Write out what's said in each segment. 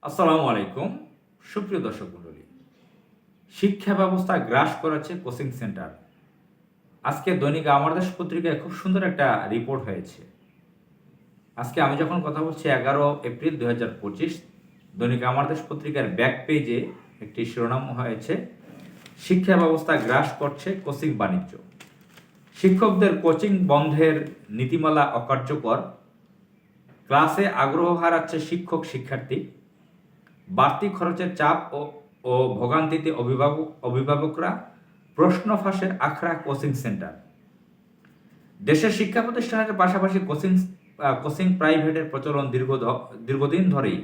আসসালামু আলাইকুম। সুপ্রিয় দর্শক মণ্ডলী, শিক্ষা ব্যবস্থা গ্রাস করেছে কোচিং সেন্টার। আজকে দৈনিক আমার দেশ পত্রিকায় খুব সুন্দর একটা রিপোর্ট হয়েছে। আজকে আমি যখন কথা বলছি 11 এপ্রিল 2025, দৈনিক আমার দেশ পত্রিকার ব্যাক পেজে একটি শিরোনাম হয়েছে, শিক্ষা ব্যবস্থা গ্রাস করছে কোচিং বাণিজ্য। শিক্ষকদের কোচিং বন্ধের নীতিমালা অকার্যকর, ক্লাসে আগ্রহ হারাচ্ছে শিক্ষক শিক্ষার্থী, বাড়তি খরচের চাপ ও ভোগান্তিতে অভিভাবকরা, প্রশ্ন ফাঁসের আখড়া কোচিং সেন্টার। দেশের শিক্ষা প্রতিষ্ঠানের পাশাপাশি কোচিং প্রাইভেটের প্রচলন দীর্ঘদিন ধরেই।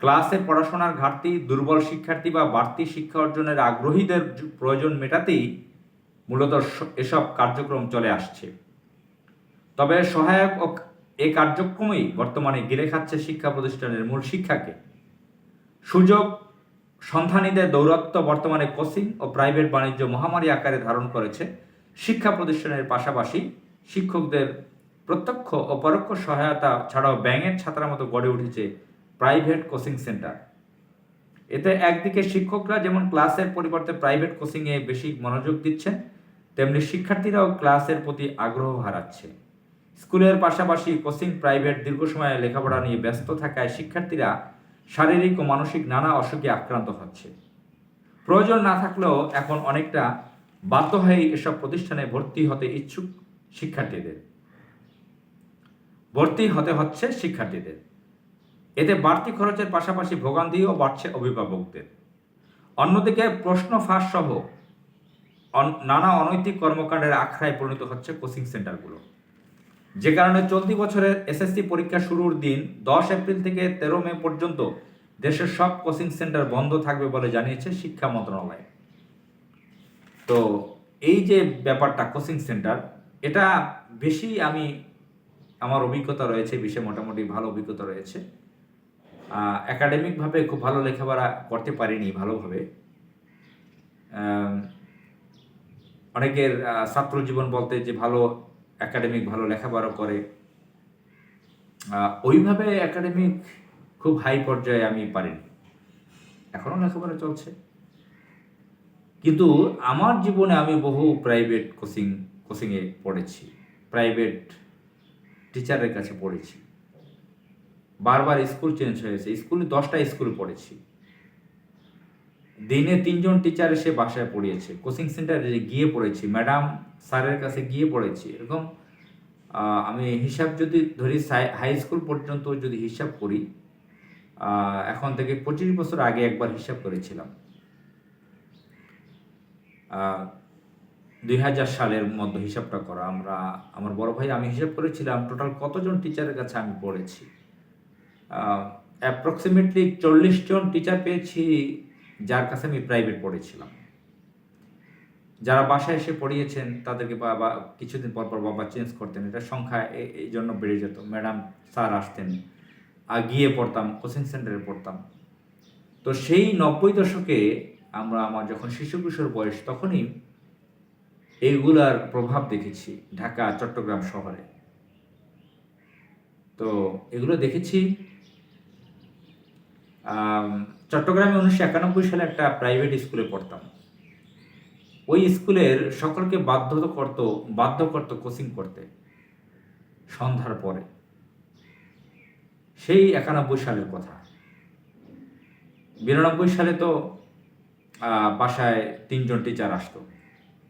ক্লাসে পড়াশোনার ঘাটতি, দুর্বল শিক্ষার্থী বা বাড়তি শিক্ষা অর্জনের আগ্রহীদের প্রয়োজন মেটাতেই মূলত এসব কার্যক্রম চলে আসছে। তবে সহায়ক এই কার্যক্রমেই বর্তমানে গিলে খাচ্ছে শিক্ষা প্রতিষ্ঠানের মূল শিক্ষাকে। সুযোগ সন্ধানীদের দৌরাত্ম্য বর্তমানে কোচিং ও প্রাইভেট বাণিজ্য মহামারী আকারে ধারণ করেছে। শিক্ষা প্রতিষ্ঠানের পাশাপাশি শিক্ষকদের প্রত্যক্ষ ও পরোক্ষ সহায়তা ছাড়াও ব্যাঙের ছাতার মতো গড়ে উঠেছে প্রাইভেট কোচিং সেন্টার। এতে একদিকে শিক্ষকরা যেমন ক্লাসের পরিবর্তে প্রাইভেট কোচিংয়ে বেশি মনোযোগ দিচ্ছেন, তেমনি শিক্ষার্থীরাও ক্লাসের প্রতি আগ্রহ হারাচ্ছে। স্কুলের পাশাপাশি কোচিং প্রাইভেট দীর্ঘ সময় লেখাপড়া নিয়ে ব্যস্ত থাকায় শিক্ষার্থীরা শারীরিক ও মানসিক নানা অসুখে আক্রান্ত হচ্ছে। প্রয়োজন না থাকলেও এখন অনেকটা বাধ্য হয়েই এসব প্রতিষ্ঠানে ভর্তি হতে হচ্ছে শিক্ষার্থীদের। এতে বাড়তি খরচের পাশাপাশি ভোগান্তিও বাড়ছে অভিভাবকদের। অন্যদিকে প্রশ্ন ফাঁস সহ নানা অনৈতিক কর্মকাণ্ডের আখড়ায় পরিণত হচ্ছে কোচিং সেন্টারগুলো, যে কারণে চলতি বছরের এসএসসি পরীক্ষা শুরুর দিন 10 এপ্রিল থেকে 13 মে পর্যন্ত দেশের সব কোচিং সেন্টার বন্ধ থাকবে বলে জানিয়েছে শিক্ষা মন্ত্রণালয়। তো এই যে ব্যাপারটা কোচিং সেন্টার, এটা বেশি আমার অভিজ্ঞতা রয়েছে, বিষয়ে মোটামুটি ভালো অভিজ্ঞতা রয়েছে। একাডেমিকভাবে খুব ভালো লেখাপড়া করতে পারিনি ভালোভাবে। অনেকের ছাত্র জীবন বলতে যে ভালো একাডেমিক ভালো লেখাপড়া করে, ওইভাবে একাডেমিক খুব হাই পর্যায়ে আমি পারিনি। এখনও লেখাপড়া চলছে, কিন্তু আমার জীবনে আমি বহু প্রাইভেট কোচিংয়ে পড়েছি, প্রাইভেট টিচারের কাছে পড়েছি। বারবার স্কুল চেঞ্জ হয়েছে, স্কুলে 10টা স্কুলে পড়েছি। দিনে 3জন টিচার এসে বাসায় পড়িয়েছে, কোচিং সেন্টারে গিয়ে পড়েছি, ম্যাডাম স্যারের কাছে গিয়ে পড়েছি। এরকম আমি হিসাব যদি ধরি, হাই স্কুল পর্যন্ত যদি হিসাব করি, এখন থেকে 25 বছর আগে একবার হিসাব করেছিলাম। 2000 সালের মধ্যে হিসাবটা করা। আমার বড় ভাই আমি হিসাব করেছিলাম টোটাল কতজন টিচারের কাছে আমি পড়েছি। অ্যাপ্রক্সিমেটলি 40 জন টিচার পেয়েছি যার কাছে আমি প্রাইভেট পড়েছিলাম। যারা বাসায় এসে পড়িয়েছেন তাদেরকে বাবা কিছুদিন পর পর বাবা চেঞ্জ করতেন, এটা সংখ্যা এই জন্য বেড়ে যেত। ম্যাডাম স্যার আসতেন, গিয়ে পড়তাম, কোচিং সেন্টারে পড়তাম। তো সেই 90 দশকে আমার যখন শিশু কিশোর বয়স, তখনই এইগুলার প্রভাব দেখেছি ঢাকা, চট্টগ্রাম শহরে। তো এগুলো দেখেছি। চট্টগ্রামে 1991 সালে একটা প্রাইভেট স্কুলে পড়তাম। ওই স্কুলের সকলকে বাধ্য করত কোচিং করতে সন্ধ্যার পরে। সেই 91 সালের কথা। 92 সালে তো বাসায় 3জন টিচার আসতো।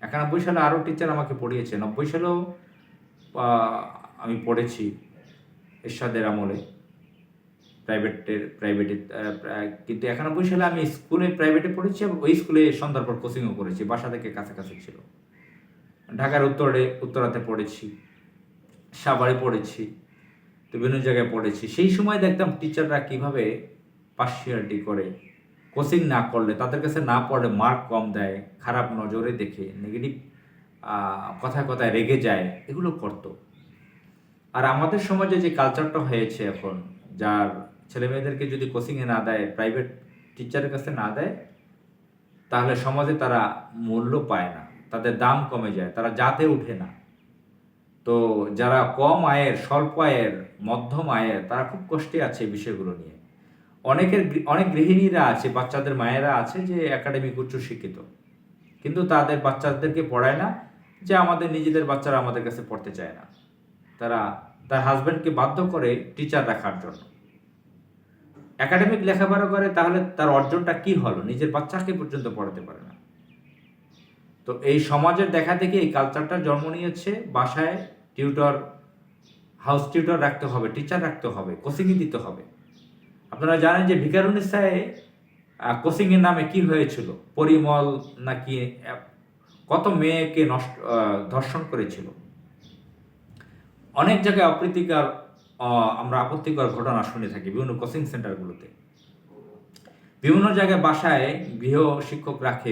91 সালে আরও টিচার আমাকে পড়িয়েছে। 90 সালেও আমি পড়েছি এরশাদের আমলে প্রাইভেটে। কিন্তু 91 সালে আমি স্কুলে প্রাইভেটে পড়েছি এবং ওই স্কুলে সন্ধ্যার পর কোচিংও করেছি। বাসা থেকে কাছাকাছি ছিল। ঢাকার উত্তরাতে পড়েছি, সাভারে পড়েছি, তো বিভিন্ন জায়গায় পড়েছি। সেই সময় দেখতাম টিচাররা কীভাবে পার্সিয়ালিটি করে, কোচিং না করলে, তাদের কাছে না পড়লে মার্ক কম দেয়, খারাপ নজরে দেখে, নেগেটিভ কথায় কথায় রেগে যায়, এগুলো করতো। আর আমাদের সমাজে যে কালচারটা হয়েছে এখন, যার ছেলে মেয়েদেরকে যদি কোচিংয়ে না দেয়, প্রাইভেট টিচারের কাছে না দেয়, তাহলে সমাজে তারা মূল্য পায় না, তাদের দাম কমে যায়, তারা জাতে উঠে না। তো যারা কম আয়ের, স্বল্প আয়ের, মধ্যম আয়ের, তারা খুব কষ্টে আছে এই বিষয়গুলো নিয়ে। অনেক গৃহিণীরা আছে, বাচ্চাদের মায়েরা আছে যে একাডেমিক উচ্চ শিক্ষিত, কিন্তু তাদের বাচ্চাদেরকে পড়ায় না, যে আমাদের নিজেদের বাচ্চারা আমাদের কাছে পড়তে চায় না। তারা তার হাজব্যান্ডকে বাধ্য করে টিচার রাখার জন্য। একাডেমিক লেখাপড়া করে, তাহলে তার অর্জনটা কি হলো? নিজের বাচ্চাকে পর্যন্ত পড়াতে পারে না। তো এই সমাজের দেখা থেকে এই কালচারটা জন্ম নিয়েছে। বাসায় টিউটর, হাউস টিউটর রাখতে হবে, টিচার রাখতে হবে, কোচিংয়ে দিতে হবে। আপনারা জানেন যে ভিকারুননিসায় কোচিংয়ের নামে কি হয়েছিল? পরিমল নাকি কত মেয়েকে ধর্ষণ করেছিল। অনেক জায়গায় অপ্রীতিকর, আমরা আপত্তিকর ঘটনা শুনে থাকি বিভিন্ন কোচিং সেন্টারগুলোতে। বিভিন্ন জায়গায় বাসায় গৃহ শিক্ষক রাখে,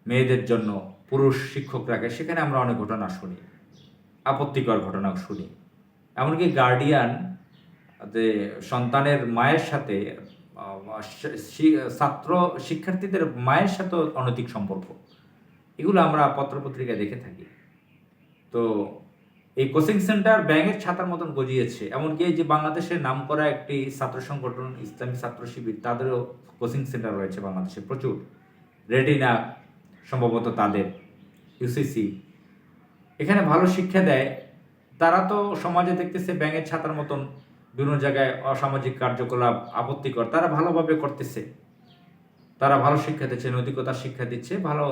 মেয়েদের জন্য পুরুষ শিক্ষক রাখে, সেখানে আমরা অনেক ঘটনা শুনি, আপত্তিকর ঘটনা শুনি। এমনকি গার্ডিয়ান যে সন্তানের মায়ের সাথে, ছাত্র শিক্ষার্থীদের মায়ের সাথে অনৈতিক সম্পর্ক, এগুলো আমরা পত্রপত্রিকায় দেখে থাকি। তো এই কোচিং সেন্টার ব্যাঙের ছাতার মতন গজিয়েছে। এমনকি এই যে বাংলাদেশের নাম করা একটি ছাত্র সংগঠন ইসলামী ছাত্র শিবির, তাদেরও কোচিং সেন্টার রয়েছে বাংলাদেশে প্রচুর। রেটিনা সম্ভবত তাদের, ইউসিসি, এখানে ভালো শিক্ষা দেয়। তারা তো সমাজে দেখতেছে ব্যাঙের ছাতার মতন বিভিন্ন জায়গায় অসামাজিক কার্যকলাপ আপত্তিকর, তারা ভালোভাবে করতেছে, তারা ভালো শিক্ষা দিচ্ছে, নৈতিকতার শিক্ষা দিচ্ছে, ভালো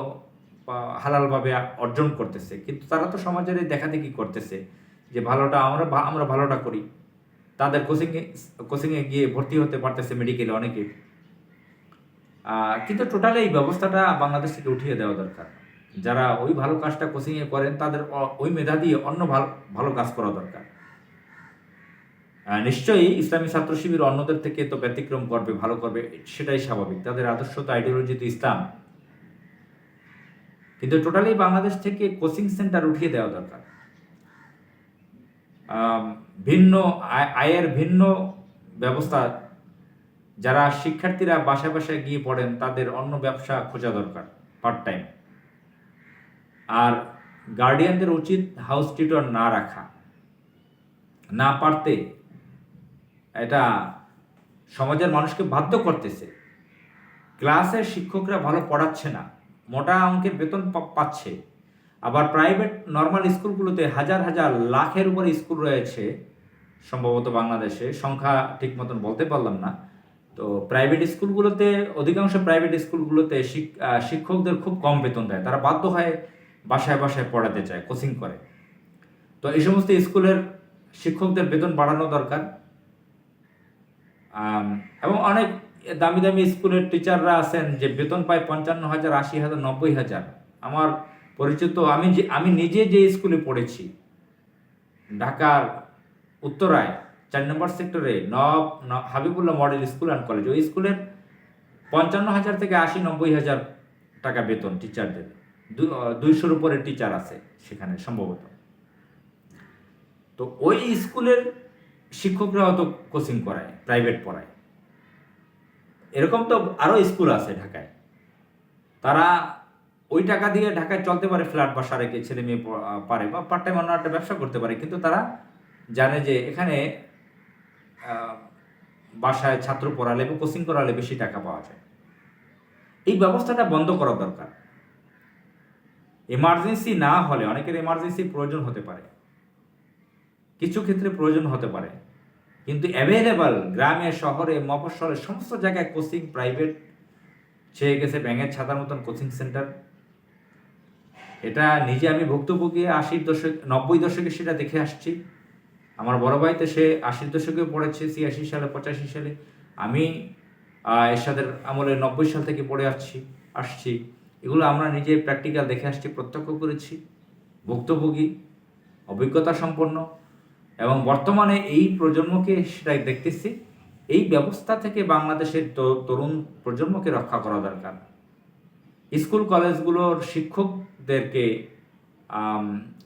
হালালভাবে অর্জন করতেছে। কিন্তু তারা তো সমাজের দেখাদেখি করতেছে যে ভালোটা আমরা ভালোটা করি। তাদের কোচিংয়ে গিয়ে ভর্তি হতে পারতেছে মেডিকেলে অনেকে। কিন্তু টোটালি এই ব্যবস্থাটা বাংলাদেশ থেকে উঠিয়ে দেওয়া দরকার। যারা ওই ভালো কাজটা কোচিংয়ে করেন, তাদের ওই মেধা দিয়ে অন্য ভালো কাজ করা দরকার। নিশ্চয়ই ইসলামী ছাত্র শিবির অন্যদের থেকে তো ব্যতিক্রম করবে, ভালো করবে, সেটাই স্বাভাবিক। তাদের আদর্শ তো, আইডিওলজি তো ইসলাম। কিন্তু টোটালি বাংলাদেশ থেকে কোচিং সেন্টার উঠিয়ে দেওয়া দরকার। ভিন্ন আয়ের ভিন্ন ব্যবস্থা, যারা শিক্ষার্থীরা বাসায় বাসায় গিয়ে পড়েন, তাদের অন্য ব্যবসা খোঁজা দরকার, পার্ট টাইম। আর গার্ডিয়ানদের উচিত হাউস টিউটর না রাখা, না পারতে এটা সমাজের মানুষকে বাধ্য করতেছে। ক্লাসের শিক্ষকরা ভালো পড়াচ্ছে না, মোটা অঙ্কের বেতন পাচ্ছে। আবার প্রাইভেট নর্মাল স্কুলগুলোতে হাজার হাজার লাখের উপরে স্কুল রয়েছে সম্ভবত বাংলাদেশে, সংখ্যা ঠিক মতন বলতে পারলাম না। তো প্রাইভেট স্কুলগুলোতে, অধিকাংশ প্রাইভেট স্কুলগুলোতে শিক্ষকদের খুব কম বেতন দেয়। তারা বাধ্য হয় বাসায় বাসায় পড়াতে চায়, কোচিং করে। তো এই সমস্ত স্কুলের শিক্ষকদের বেতন বাড়ানো দরকার। এবং অনেক দামি দামি স্কুলের টিচাররা আছেন যে বেতন পায় 55,000, 80,000, 90,000। আমার পরিচিত, আমি নিজে যে স্কুলে পড়েছি, ঢাকার উত্তরায় 4 নম্বর সেক্টরে Habibullah model school and college, ওই স্কুলের 55,000 থেকে 80-90,000 টাকা বেতন টিচারদের। 200-র উপরে টিচার আছে সেখানে সম্ভবত। তো ওই স্কুলের শিক্ষকরা হয়তো কোচিং করায়, প্রাইভেট পড়ায়। এরকম তো আরও স্কুল আছে ঢাকায়, তারা ওই টাকা দিয়ে ঢাকায় চলতে পারে, ফ্ল্যাট বাসা রেখে ছেলে মেয়ে পারে, বা পার্ট টাইম অন্য একটা ব্যবসা করতে পারে। কিন্তু তারা জানে যে এখানে বাসায় ছাত্র পড়ালে বা কোচিং করালে বেশি টাকা পাওয়া যায়। এই ব্যবস্থাটা বন্ধ করা দরকার। এমার্জেন্সি না হলে, অনেকের এমার্জেন্সি প্রয়োজন হতে পারে, কিছু ক্ষেত্রে প্রয়োজন হতে পারে, কিন্তু অ্যাভেলেবল গ্রামে, শহরে, মফস্বলে সমস্ত জায়গায় কোচিং প্রাইভেট ছেয়ে গেছে, ব্যাঙের ছাতার মতন কোচিং সেন্টার। এটা নিজে আমি ভুক্তভোগী, 80 দশক 90 দশকে সেটা দেখে আসছি। আমার বড় ভাইতে সে 80 দশকে পড়েছে, 86 সালে, 85 সালে। আমি এরশাদের আমলে 90 সাল থেকে পড়ে আসছি। এগুলো আমরা নিজে প্র্যাকটিক্যাল দেখে আসছি, প্রত্যক্ষ করেছি, ভুক্তভোগী, অভিজ্ঞতা সম্পন্ন। এবং বর্তমানে এই প্রজন্মকে সেটাই দেখতেছি। এই ব্যবস্থা থেকে বাংলাদেশের তরুণ প্রজন্মকে রক্ষা করা দরকার। স্কুল কলেজগুলোর শিক্ষকদেরকে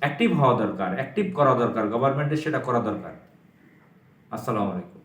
অ্যাক্টিভ হওয়া দরকার, অ্যাক্টিভ করা দরকার, গভর্নমেন্টের সেটা করা দরকার। আসসালামু আলাইকুম।